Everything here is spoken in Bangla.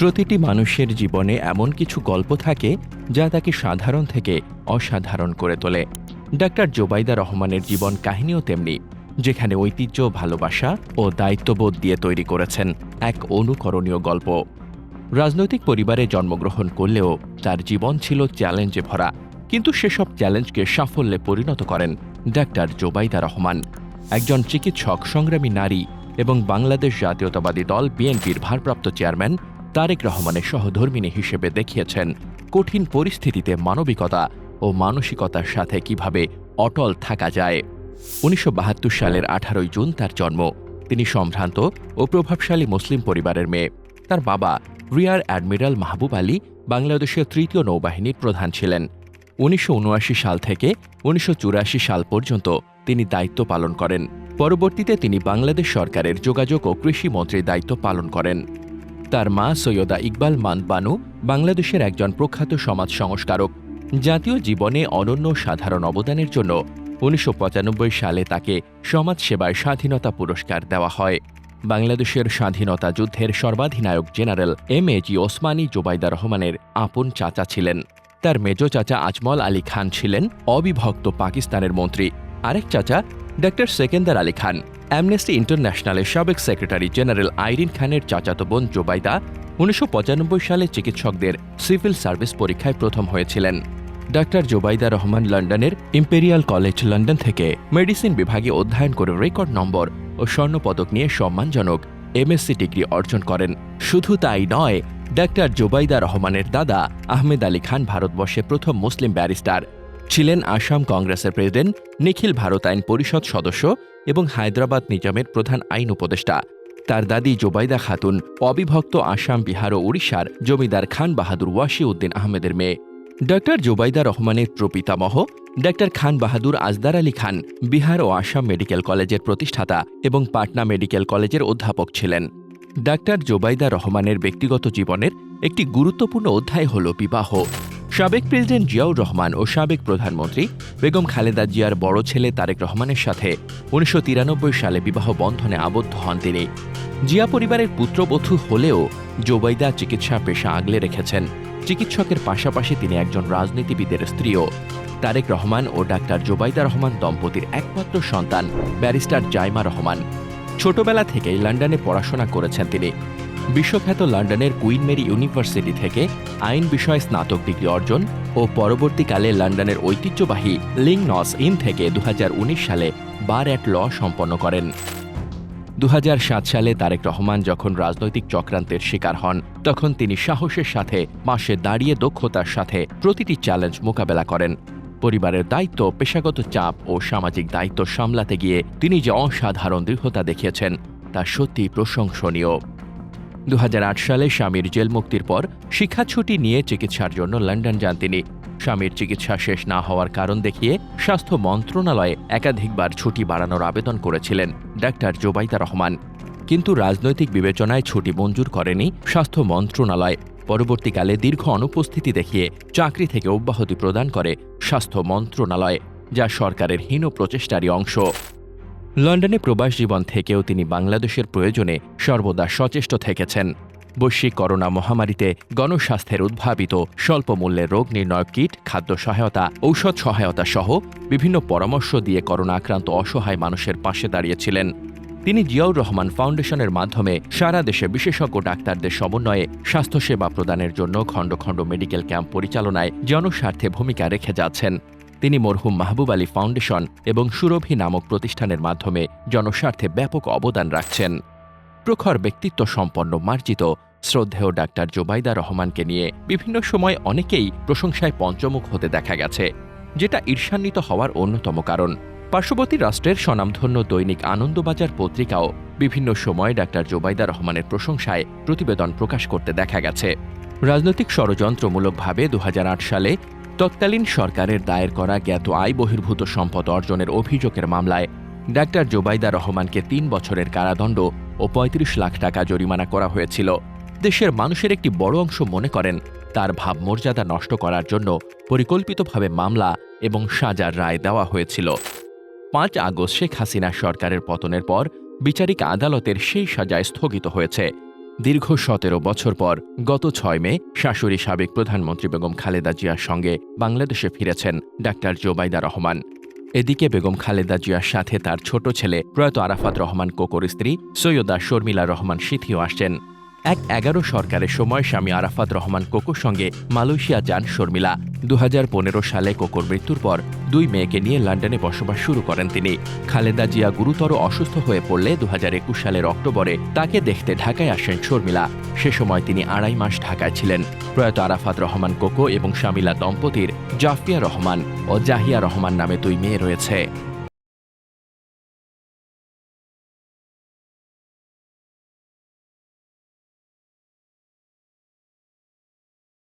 প্রতিটি মানুষের জীবনে এমন কিছু গল্প থাকে যা তাকে সাধারণ থেকে অসাধারণ করে তোলে। ডাক্তার জোবাইদা রহমানের জীবন কাহিনীও তেমনি, যেখানে ঐতিহ্য, ভালোবাসা ও দায়িত্ববোধ দিয়ে তৈরি করেছেন এক অনুকরণীয় গল্প। রাজনৈতিক পরিবারে জন্মগ্রহণ করলেও তার জীবন ছিল চ্যালেঞ্জে ভরা, কিন্তু সেসব চ্যালেঞ্জকে সাফল্যে পরিণত করেন ডাক্তার জোবাইদা রহমান। একজন চিকিৎসক, সংগ্রামী নারী এবং বাংলাদেশ জাতীয়তাবাদী দল বিএনপির ভারপ্রাপ্ত চেয়ারম্যান তারেক রহমানের সহধর্মিণী হিসেবে দেখিয়েছেন কঠিন পরিস্থিতিতে মানবিকতা ও মানসিকতার সাথে কিভাবে অটল থাকা যায়। ১৯৭২ সালের ১৮ জুন তার জন্ম। তিনি সম্ভ্রান্ত ও প্রভাবশালী মুসলিম পরিবারের মেয়ে। তার বাবা রিয়ার অ্যাডমিরাল মাহবুব আলী বাংলাদেশের ৩য় নৌবাহিনীর প্রধান ছিলেন। ১৯৭৯ সাল থেকে ১৯৮৪ সাল পর্যন্ত তিনি দায়িত্ব পালন করেন। পরবর্তীতে তিনি বাংলাদেশ সরকারের যোগাযোগ ও কৃষি মন্ত্রীর দায়িত্ব পালন করেন। তার মা সৈয়দা ইকবাল মান বানু বাংলাদেশের একজন প্রখ্যাত সমাজ সংস্কারক। জাতীয় জীবনে অনন্য সাধারণ অবদানের জন্য ১৯৯৫ সালে তাকে সমাজসেবায় স্বাধীনতা পুরস্কার দেওয়া হয়। বাংলাদেশের স্বাধীনতা যুদ্ধের সর্বাধিনায়ক জেনারেল এম.এ.জি. ওসমানী জোবাইদা রহমানের আপন চাচা ছিলেন। তার মেজ চাচা আজমল আলী খান ছিলেন অবিভক্ত পাকিস্তানের মন্ত্রী। আরেক চাচা ডক্টর সেকেন্দার আলী খান অ্যামনেস্টি ইন্টারন্যাশনালের সাবেক সেক্রেটারি জেনারেল আইরিন খানের চাচাতো বোন জোবাইদা ১৯৯৫ সালে চিকিৎসকদের সিভিল সার্ভিস পরীক্ষায় প্রথম হয়েছিলেন। ডাক্তার জোবাইদা রহমান লন্ডনের ইম্পেরিয়াল কলেজ লন্ডন থেকে মেডিসিন বিভাগে অধ্যয়ন করে রেকর্ড নম্বর ও স্বর্ণপদক নিয়ে সম্মানজনক এমএসসি ডিগ্রি অর্জন করেন। শুধু তাই নয়, ডাক্তার জোবাইদা রহমানের দাদা আহমেদ আলী খান ভারতবর্ষের প্রথম মুসলিম ব্যারিস্টার ছিলেন, আসাম কংগ্রেসের প্রেসিডেন্ট, নিখিল ভারত আইন পরিষদ সদস্য এবং হায়দ্রাবাদ নিজামের প্রধান আইন উপদেষ্টা। তার দাদি জোবাইদা খাতুন অবিভক্ত আসাম, বিহার ও উড়িষ্যার জমিদার খান বাহাদুর ওয়াসি উদ্দিন আহমেদের মেয়ে। ডাক্তার জোবাইদা রহমানের প্রপিতামহ ডাক্তার খান বাহাদুর আজদার আলী খান বিহার ও আসাম মেডিকেল কলেজের প্রতিষ্ঠাতা এবং পাটনা মেডিকেল কলেজের অধ্যাপক ছিলেন। ডাক্তার জোবাইদা রহমানের ব্যক্তিগত জীবনের একটি গুরুত্বপূর্ণ অধ্যায় হল বিবাহ। সাবেক প্রেসিডেন্ট জিয়াউর রহমান ও সাবেক প্রধানমন্ত্রী বেগম খালেদা জিয়ার বড় ছেলে তারেক রহমানের সাথে ১৯৯৩ সালে বিবাহ বন্ধনে আবদ্ধ হন তিনি। জিয়া পরিবারের পুত্রবধূ হলেও জোবাইদা চিকিৎসা পেশা আগলে রেখেছেন। চিকিৎসকের পাশাপাশি তিনি একজন রাজনীতিবিদের স্ত্রীও। তারেক রহমান ও ডাক্তার জোবাইদা রহমান দম্পতির একমাত্র সন্তান ব্যারিস্টার জাইমা রহমান। ছোটবেলা থেকেই লন্ডনে পড়াশোনা করেছেন তিনি। বিশ্বখ্যাত লন্ডনের কুইন মেরি ইউনিভার্সিটি থেকে আইন বিষয়ে স্নাতক ডিগ্রি অর্জন ও পরবর্তীকালে লন্ডনের ঐতিহ্যবাহী লিংনস ইন থেকে ২০১৯ সালে বার অ্যাট ল সম্পন্ন করেন। ২০০৭ সালে তারেক রহমান যখন রাজনৈতিক চক্রান্তের শিকার হন, তখন তিনি সাহসের সাথে পাশে দাঁড়িয়ে দক্ষতার সাথে প্রতিটি চ্যালেঞ্জ মোকাবেলা করেন। পরিবারের দায়িত্ব, পেশাগত চাপ ও সামাজিক দায়িত্ব সামলাতে গিয়ে তিনি যে অসাধারণ দৃঢ়তা দেখিয়েছেন তা সত্যি প্রশংসনীয়। ২০০৮ সালে স্বামীর জেল মুক্তির পর শিক্ষা ছুটি নিয়ে চিকিৎসার জন্য লন্ডন যান তিনি। স্বামীর চিকিৎসা শেষ না হওয়ার কারণ দেখিয়ে স্বাস্থ্য মন্ত্রণালয়ে একাধিকবার ছুটি বাড়ানোর আবেদন করেছিলেন ডাক্তার জোবাইদা রহমান, কিন্তু রাজনৈতিক বিবেচনায় ছুটি মঞ্জুর করেনি স্বাস্থ্য মন্ত্রণালয়। পরবর্তীকালে দীর্ঘ অনুপস্থিতি দেখিয়ে চাকরি থেকে অব্যাহতি প্রদান করে স্বাস্থ্য মন্ত্রণালয়, যা সরকারের হীন প্রচেষ্টারই অংশ। লন্ডনে প্রবাস জীবন থেকেও তিনি বাংলাদেশের প্রয়োজনে সর্বদা সচেষ্ট থেকেছেন। বৈশ্বিক করোনা মহামারীতে গণস্বাস্থ্যের উদ্ভাবিত স্বল্প মূল্যের রোগ নির্ণয় কিট, খাদ্য সহায়তা, ঔষধ সহায়তা সহ বিভিন্ন পরামর্শ দিয়ে করোনা আক্রান্ত অসহায় মানুষের পাশে দাঁড়িয়েছিলেন। তিনি জিয়াউর রহমান ফাউন্ডেশনের মাধ্যমে সারা দেশে বিশেষজ্ঞ ডাক্তারদের সমন্বয়ে স্বাস্থ্যসেবা প্রদানের জন্য খণ্ড খণ্ড মেডিকেল ক্যাম্প পরিচালনায় জনস্বার্থে ভূমিকা রেখে যাচ্ছেন। তিনি মরহুম মাহবুব আলী ফাউন্ডেশন এবং সুরভি নামক প্রতিষ্ঠানের মাধ্যমে জনস্বার্থে ব্যাপক অবদান রাখছেন। প্রখর ব্যক্তিত্ব সম্পন্ন, মার্জিত, শ্রদ্ধেয় ডাক্তার জোবাইদা রহমানকে নিয়ে বিভিন্ন সময় অনেকেই প্রশংসায় পঞ্চমুখ হতে দেখা গেছে, যেটা ঈর্ষান্বিত হওয়ার অন্যতম কারণ। পার্শ্ববর্তী রাষ্ট্রের স্বনামধন্য দৈনিক আনন্দবাজার পত্রিকাও বিভিন্ন সময় ডাক্তার জোবাইদা রহমানের প্রশংসায় প্রতিবেদন প্রকাশ করতে দেখা গেছে। রাজনৈতিক ষড়যন্ত্রমূলকভাবে ২০০৮ সালে তৎকালীন সরকারের দায়ের করা জ্ঞাত আয় বহির্ভূত সম্পদ অর্জনের অভিযোগের মামলায় ডাক্তার জোবাইদা রহমানকে ৩ বছরের কারাদণ্ড ও ৩৫ লাখ টাকা জরিমানা করা হয়েছিল। দেশের মানুষের একটি বড় অংশ মনে করেন তার ভাবমর্যাদা নষ্ট করার জন্য পরিকল্পিতভাবে মামলা এবং সাজার রায় দেওয়া হয়েছিল। ৫ আগস্ট শেখ হাসিনা সরকারের পতনের পর বিচারিক আদালতের সেই সাজায় স্থগিত হয়েছে। দীর্ঘ ১৭ বছর পর গত ৬ মে শাশুড়ি সাবেক প্রধানমন্ত্রী বেগম খালেদা জিয়ার সঙ্গে বাংলাদেশে ফিরেছেন ডাক্তার জোবাইদা রহমান। এদিকে বেগম খালেদা জিয়ার সাথে তার ছোট ছেলে প্রয়াত আরাফাত রহমান কোকোর স্ত্রী সৈয়দা শর্মিলা রহমান সিথিও আসছেন। ১/১১ সরকারের সময় স্বামী আরাফাত রহমান কোকোর সঙ্গে মালয়েশিয়া যান শর্মিলা। ২০১৫ সালে কোকোর মৃত্যুর পর ২ মেয়েকে নিয়ে লন্ডনে বসবাস শুরু করেন তিনি। খালেদা জিয়া গুরুতর অসুস্থ হয়ে পড়লে ২০২১ সালের অক্টোবরে তাকে দেখতে ঢাকায় আসেন শর্মিলা। সে সময় তিনি ২.৫ মাস ঢাকায় ছিলেন। প্রয়াত আরাফাত রহমান কোকো এবং শামিলা দম্পতির জাফিয়া রহমান ও জাহিয়া রহমান নামে ২ মেয়ে রয়েছে।